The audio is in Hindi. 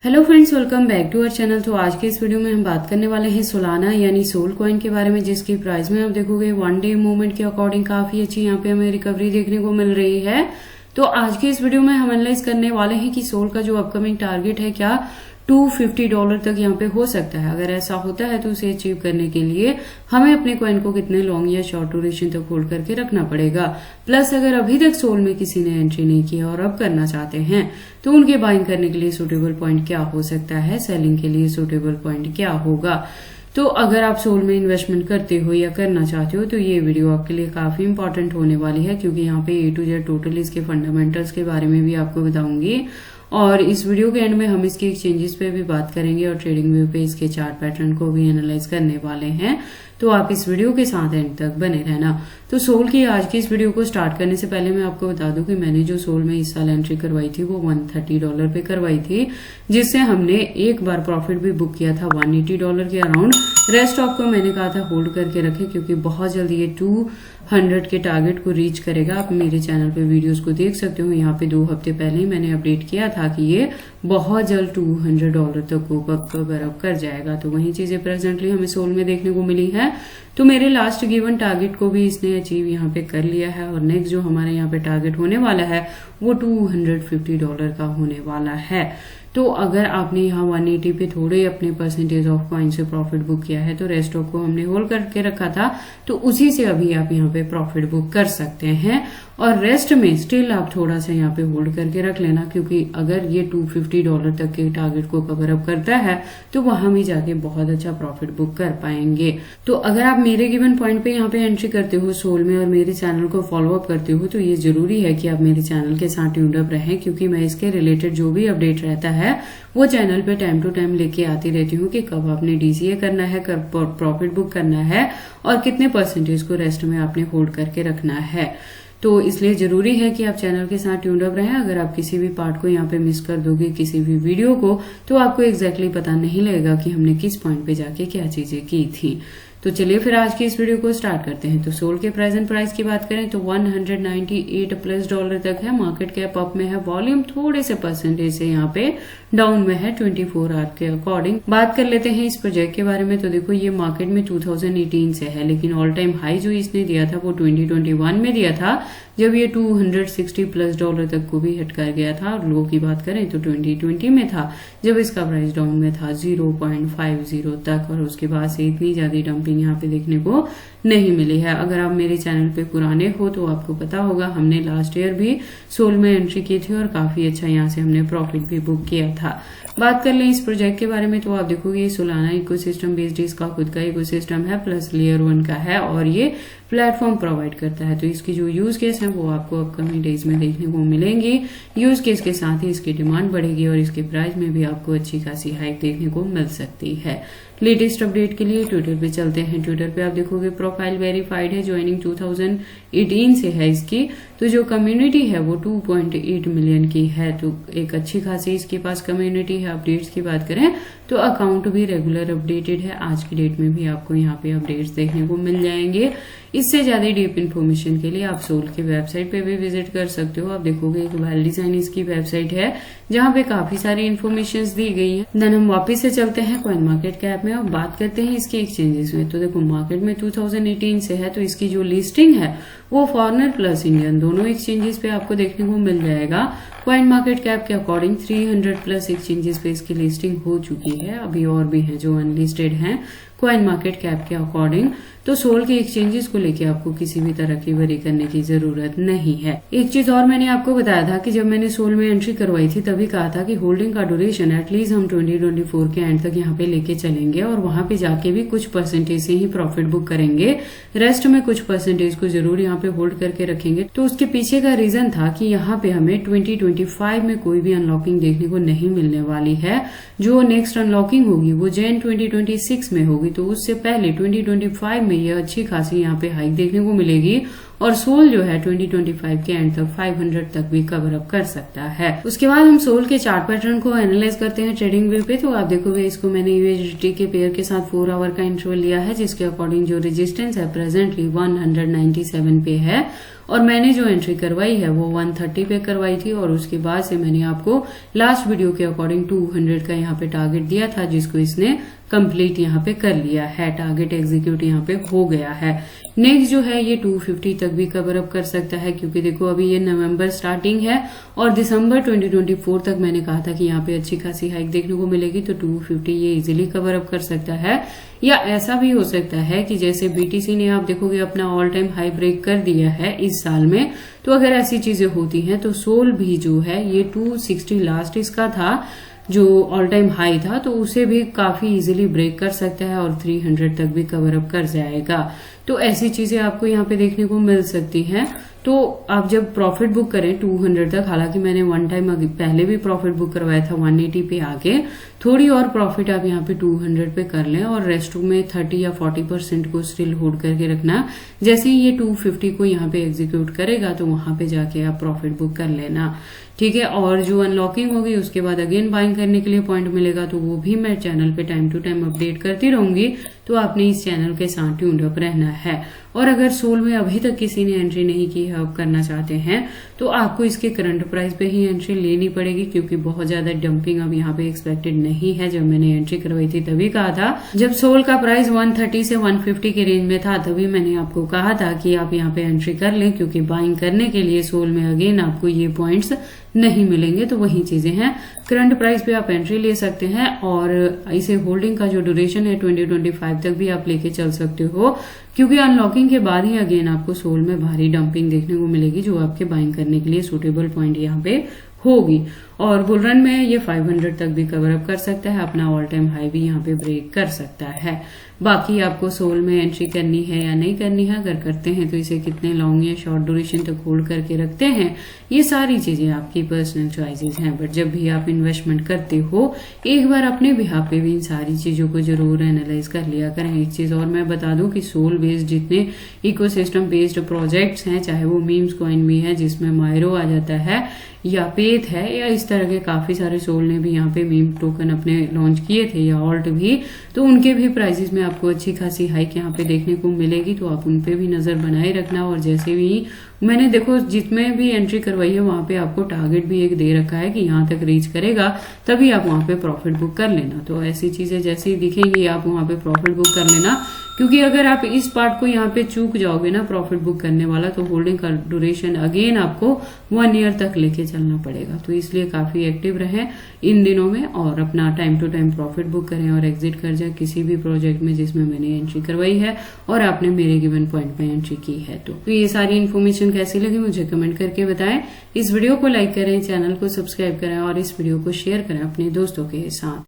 Hello friends, welcome back to our channel. तो आज के इस वीडियो में हम बात करने वाले हैं सोलाना यानी सोल कॉइन के बारे में, जिसकी प्राइस में आप देखोगे वन डे मूवमेंट के अकॉर्डिंग काफी अच्छी यहाँ पे हमें रिकवरी देखने को मिल रही है। तो आज के इस वीडियो में हम एनालाइज करने वाले हैं कि सोल का जो अपकमिंग टारगेट है क्या $250 तक यहाँ पे हो सकता है। अगर ऐसा होता है तो उसे अचीव करने के लिए हमें अपने कॉइन को कितने लॉन्ग या शॉर्ट ड्यूरेशन तक होल्ड करके रखना पड़ेगा। प्लस अगर अभी तक सोल में किसी ने एंट्री नहीं किया और अब करना चाहते हैं तो उनके बाइंग करने के लिए सुटेबल पॉइंट क्या हो सकता है, सेलिंग के लिए सुटेबल पॉइंट क्या होगा। तो अगर आप सोल में इन्वेस्टमेंट करते हो या करना चाहते हो तो ये वीडियो आपके लिए काफी इंपॉर्टेंट होने वाली है, क्योंकि यहाँ पे A to Z टोटल इसके फंडामेंटल्स के बारे में भी आपको बताऊंगी और इस वीडियो के एंड में हम इसके एक्सचेंजेस पे भी बात करेंगे और ट्रेडिंग व्यू पे इसके चार्ट पैटर्न को भी एनालाइज करने वाले हैं। तो आप इस वीडियो के साथ एंड तक बने रहना। तो सोल की आज की इस वीडियो को स्टार्ट करने से पहले मैं आपको बता दूं कि मैंने जो सोल में इस साल एंट्री करवाई थी वो $130 पे करवाई थी, जिससे हमने एक बार प्रॉफिट भी बुक किया था $180 के अराउंड। रेस्ट ऑफ को मैंने कहा था होल्ड करके रखे, क्योंकि बहुत जल्दी ये 200 के टारगेट को रीच करेगा। आप मेरे चैनल पे वीडियोस को देख सकते हो। यहाँ पे 2 हफ्ते पहले ही मैंने अपडेट किया था कि ये बहुत जल्द $200 तक को कवर अप कर जाएगा। तो वही चीजें प्रेजेंटली हमें सोल में देखने को मिली है। तो मेरे लास्ट गिवन टारगेट को भी इसने अचीव यहाँ पे कर लिया है और नेक्स्ट जो हमारे यहाँ पे टारगेट होने वाला है वो $250 का होने वाला है। तो अगर आपने यहाँ 180 पे थोड़े अपने परसेंटेज ऑफ कॉइन से प्रॉफिट बुक किया है तो रेस्ट ऑफ को हमने होल्ड करके रखा था, तो उसी से अभी आप यहाँ पे प्रॉफिट बुक कर सकते हैं। और रेस्ट में स्टिल आप थोड़ा सा यहाँ पे होल्ड करके रख लेना, क्योंकि अगर ये $250 तक के टारगेट को कवर अप करता है तो वहां भी जाके बहुत अच्छा प्रॉफिट बुक कर पाएंगे। तो अगर आप मेरे गिवन पॉइंट पे यहाँ पे एंट्री करते हो सोल में और मेरे चैनल को फॉलो अप करते हो तो ये जरूरी है कि आप मेरे चैनल के साथ ट्यून्ड अप रहें, क्योंकि मैं इसके रिलेटेड जो भी अपडेट रहता है वो चैनल पे टाइम टू टाइम लेके आती रहती हूँ कि कब आपने DCA करना है, कब प्रॉफिट बुक करना है और कितने परसेंटेज को रेस्ट में आपने होल्ड करके रखना है। तो इसलिए जरूरी है कि आप चैनल के साथ ट्यून्ड अप रहें। अगर आप किसी भी पार्ट को यहाँ पे मिस कर दोगे, किसी भी वीडियो को, तो आपको एग्जैक्टली पता नहीं लगेगा कि हमने किस पॉइंट पे जाके क्या चीजें की थी। तो चलिए फिर आज की इस वीडियो को स्टार्ट करते हैं। तो सोल के प्रेजेंट प्राइस की बात करें तो $198+ तक है। मार्केट कैप अप में है, वॉल्यूम थोड़े से परसेंटेज से यहाँ पे डाउन में है 24 आवर के अकॉर्डिंग। बात कर लेते हैं इस प्रोजेक्ट के बारे में। तो देखो ये मार्केट में 2018 से है, लेकिन ऑल टाइम हाई जो इसने दिया था वो 2021 में दिया था, जब ये $260+ तक को भी हिट कर गया था। और लो की बात करें तो 2020 में था, जब इसका प्राइस डाउन में था 0.50 तक, और उसके बाद से इतनी ज्यादा डंपिंग यहाँ पे देखने को नहीं मिली है। अगर आप मेरे चैनल पे पुराने हो तो आपको पता होगा हमने लास्ट ईयर भी सोल में एंट्री की थी और काफी अच्छा यहाँ से हमने प्रॉफिट भी बुक किया था। बात कर लें इस प्रोजेक्ट के बारे में तो आप देखोगे सोलाना इकोसिस्टम बेस्ड इसका खुद का इकोसिस्टम है, प्लस लेयर 1 का है और ये प्लेटफॉर्म प्रोवाइड करता है। तो इसकी जो यूज केस है वो आपको अपकमिंग डेज में देखने को मिलेंगी। यूज केस के साथ ही इसकी डिमांड बढ़ेगी और इसके प्राइस में भी आपको अच्छी खासी हाइक देखने को मिल सकती है। लेटेस्ट अपडेट के लिए ट्विटर पे चलते हैं। ट्विटर पे आप देखोगे प्रोफाइल वेरीफाइड है, ज्वाइनिंग 2018 से है इसकी। तो जो कम्युनिटी है वो 2.8 मिलियन की है, तो एक अच्छी खासी इसके पास कम्युनिटी है। अपडेट्स की बात करें तो अकाउंट भी रेगुलर अपडेटेड है। आज की डेट में भी आपको यहाँ पे अपडेट्स देखने को मिल जाएंगे। इससे ज्यादा डीप इन्फॉर्मेशन के लिए आप सोल की वेबसाइट पे भी विजिट कर सकते हो। आप देखोगे एक वेल डिजाइन इसकी वेबसाइट है जहाँ पे काफी सारी इन्फॉर्मेशन दी गई है। देन हम वापस से चलते हैं कॉइन मार्केट कैप में और बात करते हैं इसके एक्सचेंजेस में। तो देखो मार्केट में 2018 से है, तो इसकी जो लिस्टिंग है वो फॉरेनर प्लस इंडियन दोनों एक्सचेंजेस पे आपको देखने को मिल जाएगा। कॉइन मार्केट कैप के अकॉर्डिंग 300+ एक्सचेंजेस पे इसकी लिस्टिंग हो चुकी है। अभी और भी हैं जो अनलिस्टेड हैं कॉइन मार्केट कैप के अकॉर्डिंग। तो सोल के एक्सचेंजेस को लेके आपको किसी भी तरह की वरी करने की जरूरत नहीं है। एक चीज और मैंने आपको बताया था कि जब मैंने सोल में एंट्री करवाई थी तभी कहा था कि होल्डिंग का ड्यूरेशन एटलीस्ट हम 2024 के एंड तक यहाँ पे लेके चलेंगे और वहां पे जाके भी कुछ परसेंटेज से ही प्रॉफिट बुक करेंगे। रेस्ट में कुछ परसेंटेज को जरूर यहाँ पे होल्ड करके रखेंगे। तो उसके पीछे का रीजन था कि यहाँ पे हमें 2025 में कोई भी अनलॉकिंग देखने को नहीं मिलने वाली है। जो नेक्स्ट अनलॉकिंग होगी वो जैन 2026 में होगी, तो उससे पहले 2025 में ये अच्छी खासी यहाँ पे हाइक देखने को मिलेगी और सोल जो है 2025 के एंड तक 500 तक भी कवर अप कर सकता है। उसके बाद हम सोल के चार्ट पैटर्न को एनालाइज करते हैं ट्रेडिंग व्यू पे। तो आप देखोगे इसको मैंने यूएसडी के पेयर के साथ 4 आवर का इंटरवल लिया है, जिसके अकॉर्डिंग जो रेजिस्टेंस है प्रेजेंटली 197 पे है और मैंने जो एंट्री करवाई है वो 130 पे करवाई थी और उसके बाद से मैंने आपको लास्ट वीडियो के अकॉर्डिंग 200 का यहाँ पे टारगेट दिया था, जिसको इसने कंप्लीट यहाँ पे कर लिया है। टारगेट एग्जीक्यूट यहाँ पे हो गया है। नेक्स्ट जो है ये 250 तक भी कवर अप कर सकता है, क्योंकि देखो अभी ये नवंबर स्टार्टिंग है और दिसंबर 2024 तक मैंने कहा था कि यहाँ पे अच्छी खासी हाइक देखने को मिलेगी, तो 250 ये इजीली कवर अप कर सकता है। या ऐसा भी हो सकता है कि जैसे बीटीसी ने आप देखोगे अपना ऑल टाइम हाई ब्रेक कर दिया है इस साल में, तो अगर ऐसी चीजें होती हैं तो सोल भी जो है ये 260 लास्ट इसका था जो ऑल टाइम हाई था, तो उसे भी काफी इजीली ब्रेक कर सकता है और 300 तक भी कवर अप कर जाएगा। तो ऐसी चीजें आपको यहाँ पे देखने को मिल सकती हैं। तो आप जब प्रॉफिट बुक करें 200 तक, हालांकि मैंने वन टाइम पहले भी प्रॉफिट बुक करवाया था 180 पे आके, थोड़ी और प्रॉफिट आप यहाँ पे 200 पे कर लें और रेस्ट में 30 या 40% को स्टिल होल्ड करके रखना। जैसे ही ये 250 को यहाँ पे एग्जीक्यूट करेगा तो वहां पे जाके आप प्रॉफिट बुक कर लेना, ठीक है। और जो अनलॉकिंग होगी उसके बाद अगेन बाइंग करने के लिए पॉइंट मिलेगा, तो वो भी मैं चैनल पे टाइम टू टाइम अपडेट करती रहूंगी, तो आपने इस चैनल के साथ ट्यून्ड अप रहना है। और अगर सोल में अभी तक किसी ने एंट्री नहीं की है, आप करना चाहते हैं, तो आपको इसके करंट प्राइस पे ही एंट्री लेनी पड़ेगी, क्योंकि बहुत ज्यादा डंपिंग अब यहाँ पे एक्सपेक्टेड नहीं है। जब मैंने एंट्री करवाई थी तभी कहा था, जब सोल का प्राइस 130 से 150 के रेंज में था, तभी मैंने आपको कहा था कि आप यहाँ पे एंट्री कर लें, क्योंकि बाइंग करने के लिए सोल में अगेन आपको ये पॉइंट्स नहीं मिलेंगे। तो वही चीजें हैं, करंट प्राइस पे आप एंट्री ले सकते हैं और इसे होल्डिंग का जो ड्यूरेशन है 2025 तक भी आप लेके चल सकते हो, क्योंकि अनलॉकिंग के बाद ही अगेन आपको सोल में भारी डंपिंग देखने को मिलेगी, जो आपके बाइंग करने के लिए सुटेबल पॉइंट यहाँ पे होगी। और बुल रन में ये 500 तक भी कवर अप कर सकता है, अपना ऑल टाइम हाई भी यहाँ पे ब्रेक कर सकता है। बाकी आपको सोल में एंट्री करनी है या नहीं करनी है, अगर करते हैं तो इसे कितने लॉन्ग या शॉर्ट ड्यूरेशन तक होल्ड करके रखते हैं, ये सारी चीजें आपकी पर्सनल चॉइसेस हैं। बट जब भी आप इन्वेस्टमेंट करते हो, एक बार अपने बिहाफ पे भी इन सारी चीजों को जरूर एनालाइज कर लिया करें। एक चीज और मैं बता दूं कि सोल बेस्ड जितने इकोसिस्टम बेस्ड प्रोजेक्ट्स हैं, चाहे वो मीम्स कॉइन भी है जिसमें मायरो आ जाता है, या पेथ है, या इस तरह के काफी सारे सोल ने भी यहाँ पे मीम टोकन अपने लॉन्च किए थे, या ऑल्ट भी, तो उनके भी प्राइसेस में आपको अच्छी खासी हाइक यहाँ पे देखने को मिलेगी। तो आप उन पे भी नजर बनाए रखना। और जैसे भी मैंने देखो जितने भी एंट्री करवाई है वहां पे आपको टारगेट भी एक दे रखा है कि यहाँ तक रीच करेगा तभी आप वहां पे प्रॉफिट बुक कर लेना। तो ऐसी चीजें जैसे ही दिखेंगी आप वहां पे प्रॉफिट बुक कर लेना, क्योंकि अगर आप इस पार्ट को यहाँ पे चूक जाओगे ना प्रॉफिट बुक करने वाला, तो होल्डिंग का ड्यूरेशन अगेन आपको 1 ईयर तक लेके चलना पड़ेगा। तो इसलिए काफी एक्टिव रहें इन दिनों में और अपना time to time profit book करें और एग्जिट कर जाए किसी भी प्रोजेक्ट में जिसमें मैंने एंट्री करवाई है और आपने मेरे गिवन पॉइंट पे एंट्री की है। तो ये सारी इन्फॉर्मेशन कैसी लगी मुझे कमेंट करके बताएं। इस वीडियो को लाइक करें, चैनल को सब्सक्राइब करें और इस वीडियो को शेयर करें अपने दोस्तों के साथ।